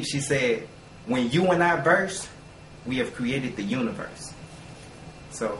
She said, when you and I burst, we have created the universe. So,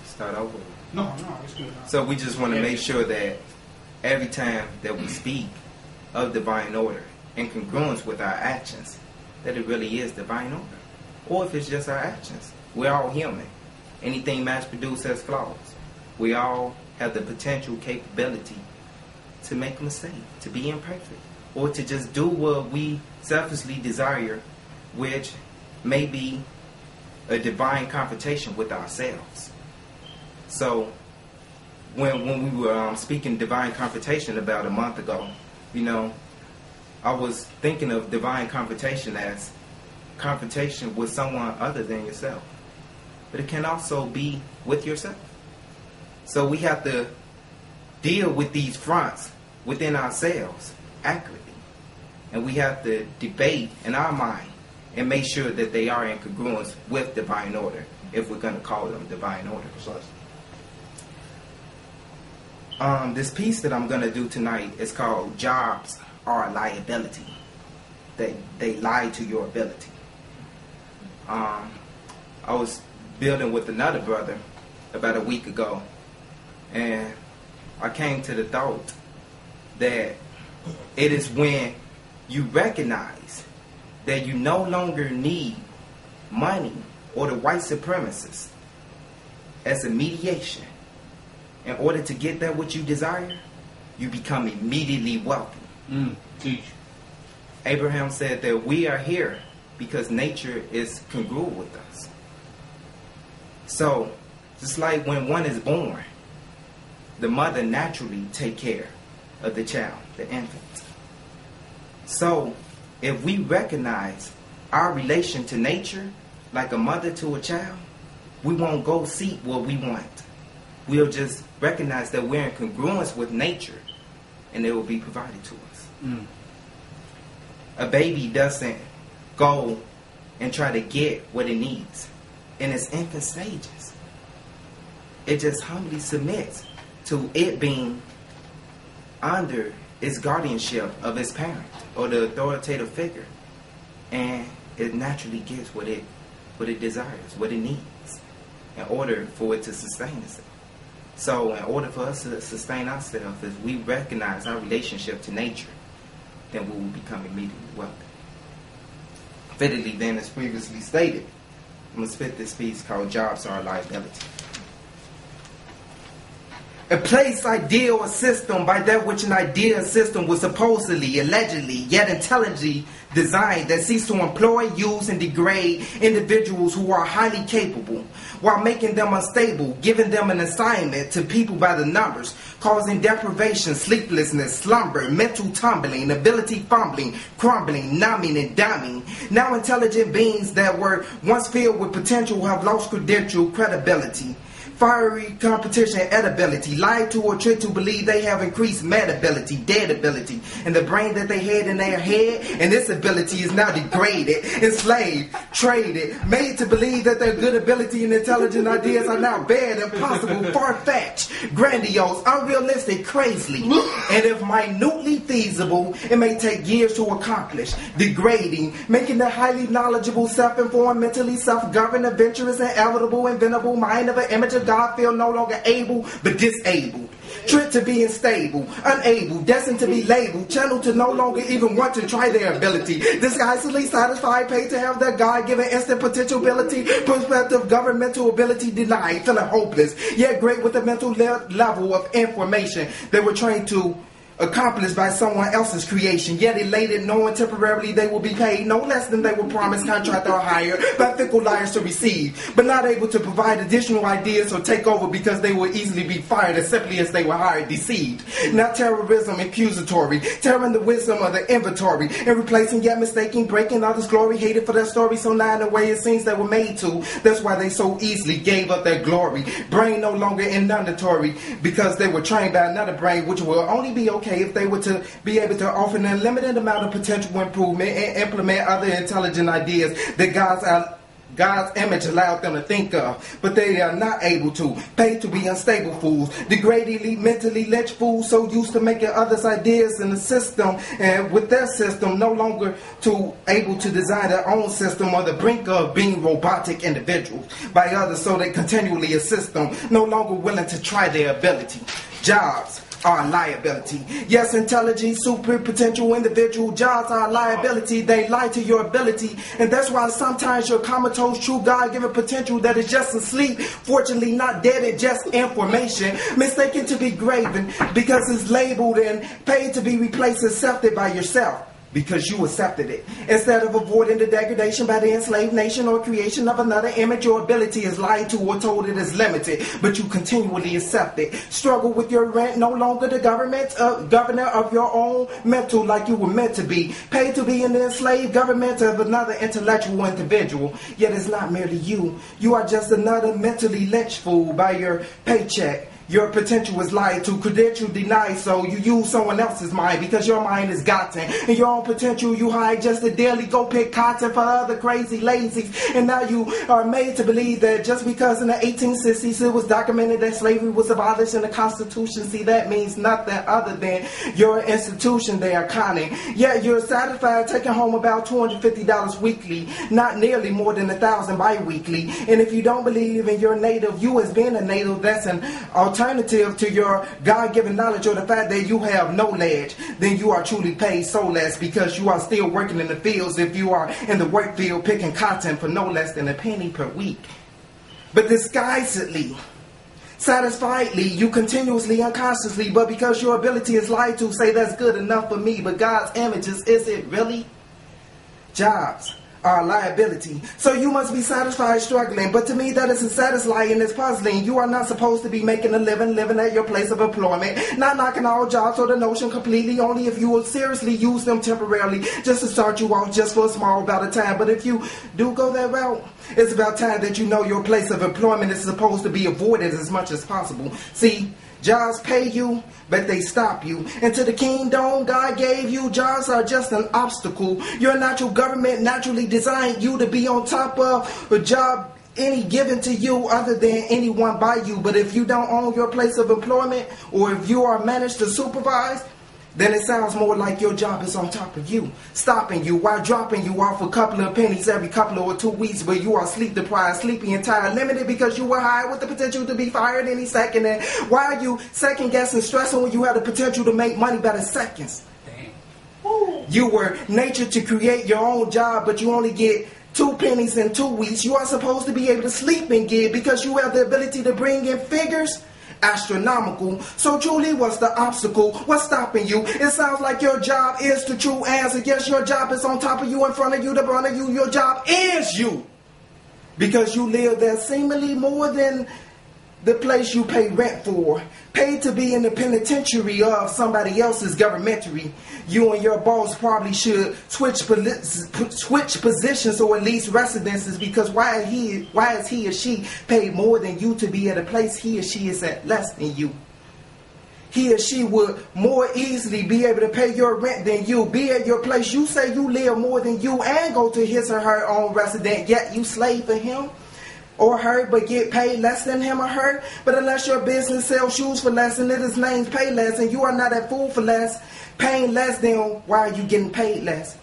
start over. No, it's good. So we just want to make sure that every time that we speak of divine order in congruence with our actions, that it really is divine order. Or if it's just our actions. We're all human. Anything mass produced has flaws. We all have the potential capability to make a mistake, to be imperfect, or to just do what we selfishly desire, which may be a divine confrontation with ourselves. So when we were speaking divine confrontation about a month ago, I was thinking of divine confrontation as confrontation with someone other than yourself. But it can also be with yourself. So we have to deal with these fronts within ourselves accurately. And we have to debate in our mind and make sure that they are in congruence with divine order, if we're going to call them divine order. This piece that I'm going to do tonight is called Jobs Are a Liability. They lie to your ability. I was building with another brother about a week ago, and I came to the thought that it is when you recognize that you no longer need money or the white supremacists as a mediation in order to get that what you desire, you become immediately wealthy. Teach. Abraham said that we are here because nature is congruent with us. So, just like when one is born, the mother naturally take care of the child, the infant. So, if we recognize our relation to nature like a mother to a child, we won't go seek what we want. We'll just recognize that we're in congruence with nature, and it will be provided to us. A baby doesn't go and try to get what it needs in its infant stages. It just humbly submits to it being under its guardianship of its parent or the authoritative figure, and it naturally gets what it desires, what it needs, in order for it to sustain itself. So in order for us to sustain ourselves, if we recognize our relationship to nature, then we will become immediately wealthy. Fittingly then, as previously stated, I'm going to spit this piece called Jobs Are a Liability. A place, ideal, a system by that which an ideal system was supposedly, allegedly, yet intelligently designed that seeks to employ, use, and degrade individuals who are highly capable, while making them unstable, giving them an assignment to people by the numbers, causing deprivation, sleeplessness, slumber, mental tumbling, ability fumbling, crumbling, numbing, and dumbing. Now intelligent beings that were once filled with potential have lost credential, credibility, fiery competition, edibility, lied to or tricked to believe they have increased medability, deadability, and the brain that they had in their head, and this ability is now degraded, enslaved, traded, made to believe that their good ability and intelligent ideas are now bad, impossible, far-fetched, grandiose, unrealistic, crazily, and if minutely feasible, it may take years to accomplish, degrading, making the highly knowledgeable, self-informed, mentally self-governed, adventurous, inevitable, inventable mind of an image of God feel no longer able but disabled, tricked to be unstable, unable, destined to be labeled, channeled to no longer even want to try their ability, disguisedly satisfied, paid to have their God-given instant potential ability, prospective governmental ability denied, feeling hopeless, yet great with the mental level of information they were trained to accomplished by someone else's creation, yet elated knowing temporarily they will be paid no less than they were promised, contract, or hired by fickle liars to receive, but not able to provide additional ideas or take over because they will easily be fired as simply as they were hired, deceived. Not terrorism accusatory, tearing the wisdom of the inventory, and replacing yet mistaking, breaking others' glory, hated for their story, so now in the way it seems they were made to. That's why they so easily gave up their glory. Brain no longer inundatory, because they were trained by another brain, which will only be okay if they were to be able to offer an unlimited amount of potential improvement and implement other intelligent ideas that God's image allowed them to think of, but they are not able to. Paid to be unstable fools, degradedly, mentally led fools, so used to making others' ideas in the system, and with their system, no longer able to design their own system, on the brink of being robotic individuals by others, so they continually assist them, no longer willing to try their ability. Jobs are a liability. Yes, intelligent, super potential individual jobs are a liability. They lie to your ability, and that's why sometimes your comatose, true God-given potential that is just asleep, fortunately not dead and just information, mistaken to be graven because it's labeled and paid to be replaced, accepted by yourself. Because you accepted it. Instead of avoiding the degradation by the enslaved nation or creation of another image, your ability is lied to or told it is limited, but you continually accept it. Struggle with your rent, no longer the governor of your own mental like you were meant to be. Paid to be in the enslaved government of another intellectual individual. Yet it's not merely you. You are just another mentally lynched fool by your paycheck. Your potential is lied to, credential denied, so you use someone else's mind because your mind is gotten. And your own potential you hide just to daily go pick cotton for other crazy lazies. And now you are made to believe that just because in the 1860s it was documented that slavery was abolished in the Constitution, see, that means nothing other than your institution they are conning. Yet you're satisfied taking home about $250 weekly, not nearly more than $1,000 bi-weekly. And if you don't believe in your native, you as being a native, that's an alternative to your God-given knowledge or the fact that you have knowledge, then you are truly paid so less because you are still working in the fields if you are in the work field picking cotton for no less than $0.01 per week. But disguisedly, satisfiedly, you continuously, unconsciously, but because your ability is lied to, say that's good enough for me, but God's images, is it really? Jobs are a liability. So you must be satisfied struggling. But to me, that isn't satisfying, it's puzzling. You are not supposed to be making a living at your place of employment. Not knocking all jobs or the notion completely, only if you will seriously use them temporarily, just to start you off just for a small amount of time. But if you do go that route, it's about time that you know your place of employment is supposed to be avoided as much as possible. See, jobs pay you, but they stop you. And to the kingdom God gave you, jobs are just an obstacle. Your natural government naturally designed you to be on top of a job any given to you other than anyone by you. But if you don't own your place of employment, or if you are managed to supervise, then it sounds more like your job is on top of you, stopping you while dropping you off a couple of pennies every couple or 2 weeks, but you are sleep deprived, sleepy and tired, limited because you were hired with the potential to be fired any second. And why are you second guessing, stressing when you have the potential to make money by the seconds? Damn. You were natured to create your own job, but you only get 2 pennies in 2 weeks. You are supposed to be able to sleep and give because you have the ability to bring in figures astronomical. So truly, what's the obstacle? What's stopping you? It sounds like your job is the true answer. Yes, your job is on top of you, in front of you, the front of you. Your job is you. Because you live there seemingly more than the place you pay rent for. Paid to be in the penitentiary of somebody else's governmentary. You and your boss probably should switch positions or at least residences, because why is he or she paid more than you to be at a place he or she is at less than you? He or she would more easily be able to pay your rent than you, be at your place you say you live more than you, and go to his or her own resident, yet you slave for him or her, but get paid less than him or her. But unless your business sells shoes for less and it is named pay less, and you are not at food for less, paying less, then why are you getting paid less?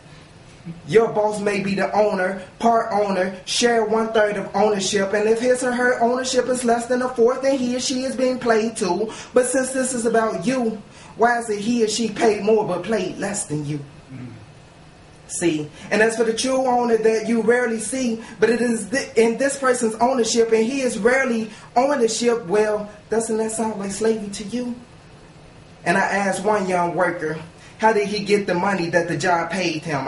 Your boss may be the owner, part owner, share 1/3 of ownership, and if his or her ownership is less than 1/4, then he or she is being paid too. But since this is about you, why is it he or she paid more but paid less than you? See, and as for the true owner that you rarely see, but it is in this person's ownership, and he is rarely ownership, well, doesn't that sound like slavery to you? And I asked one young worker, how did he get the money that the job paid him?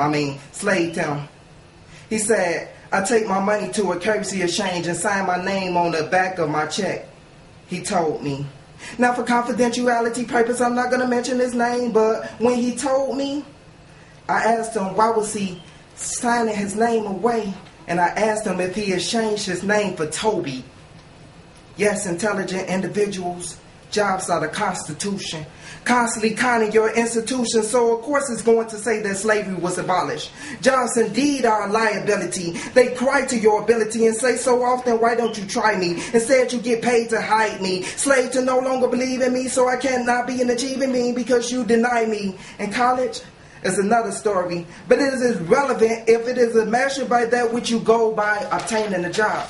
Slaved him. He said, I take my money to a currency exchange and sign my name on the back of my check. He told me. Now for confidentiality purpose, I'm not going to mention his name, but when he told me, I asked him why was he signing his name away, and I asked him if he exchanged his name for Toby. Yes, intelligent individuals, jobs are the Constitution. Constantly conning your institution, so of course it's going to say that slavery was abolished. Jobs indeed are a liability. They cry to your ability and say so often, why don't you try me? Instead you get paid to hide me. Slave to no longer believe in me, so I cannot be an achieving me because you deny me. In college is another story, but it is irrelevant if it is measured by that which you go by obtaining a job.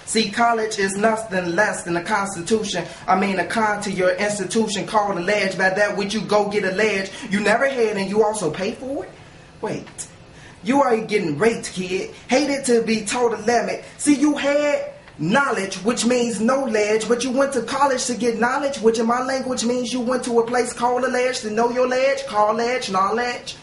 See, college is nothing less than a constitution. A con to your institution called alleged by that which you go get alleged. You never had and you also pay for it? Wait, you are getting raped, kid. Hated to be told a limit. See, you had knowledge, which means knowledge, but you went to college to get knowledge, which in my language means you went to a place called a ledge to know your ledge, call ledge, knowledge.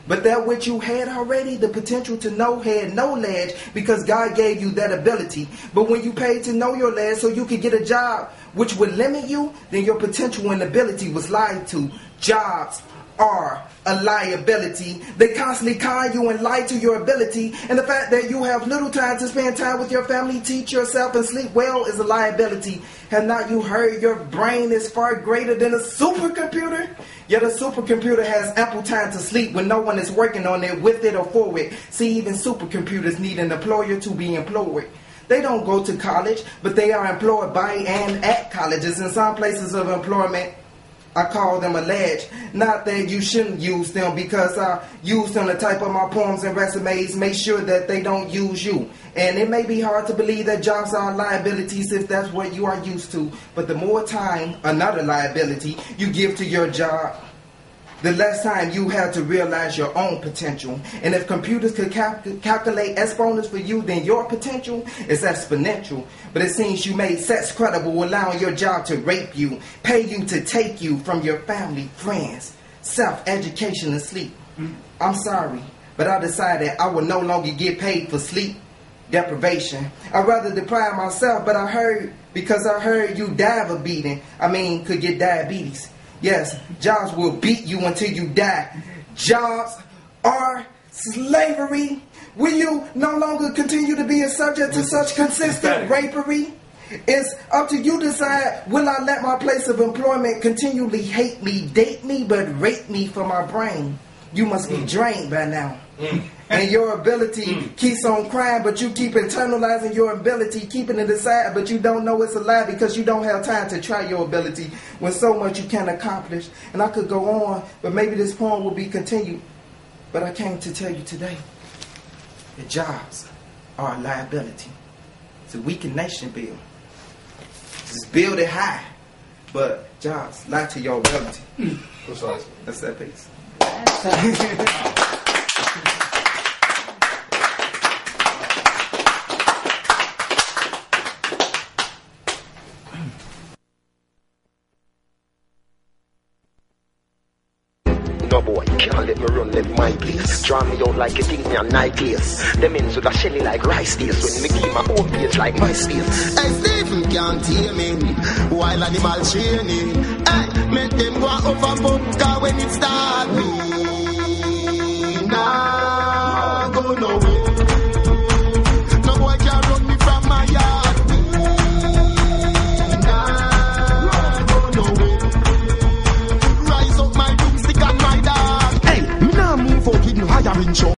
But that which you had already, the potential to know, had no ledge because God gave you that ability. But when you paid to know your ledge so you could get a job which would limit you, then your potential and ability was lied to. Jobs are a liability. They constantly con you and lie to your ability. And the fact that you have little time to spend time with your family, teach yourself, and sleep well is a liability. Have not you heard your brain is far greater than a supercomputer? Yet a supercomputer has ample time to sleep when no one is working on it, with it, or for it. See, even supercomputers need an employer to be employed. They don't go to college, but they are employed by and at colleges. In some places of employment, I call them alleged. Not that you shouldn't use them, because I use them to type up my poems and resumes, make sure that they don't use you. And it may be hard to believe that jobs are liabilities if that's what you are used to. But the more time, another liability, you give to your job, the less time you have to realize your own potential. And if computers could calculate exponents for you, then your potential is exponential. But it seems you made sex credible, allowing your job to rape you, pay you to take you from your family, friends, self-education, and sleep. I'm sorry, but I decided I would no longer get paid for sleep deprivation. I'd rather deprive myself, but I heard you die of a beating. Could get diabetes. Yes, jobs will beat you until you die. Jobs are slavery. Will you no longer continue to be a subject to such consistent rapery? It's up to you to decide, will I let my place of employment continually hate me, date me, but rape me for my brain? You must be drained by now. And your ability keeps on crying, but you keep internalizing your ability, keeping it aside, but you don't know it's a lie because you don't have time to try your ability when so much you can accomplish. And I could go on, but maybe this poem will be continued. But I came to tell you today that jobs are a liability. It's a weakened nation bill. Just build it high, but jobs lie to your ability. Precisely. That's that piece. No boy, can't let me run left my place. Draw me out like you think me a necklace. Them ends with a shelly like rice days. When me keep my own page like my space. Hey, Stephen can't hear me while animal training. Hey, make them go overboard, cause when it start me nah go nowhere. No boy can run me from my yard. Nah go nowhere. Rise up my broomstick and my dog. Hey, me nah move out with no hiring show.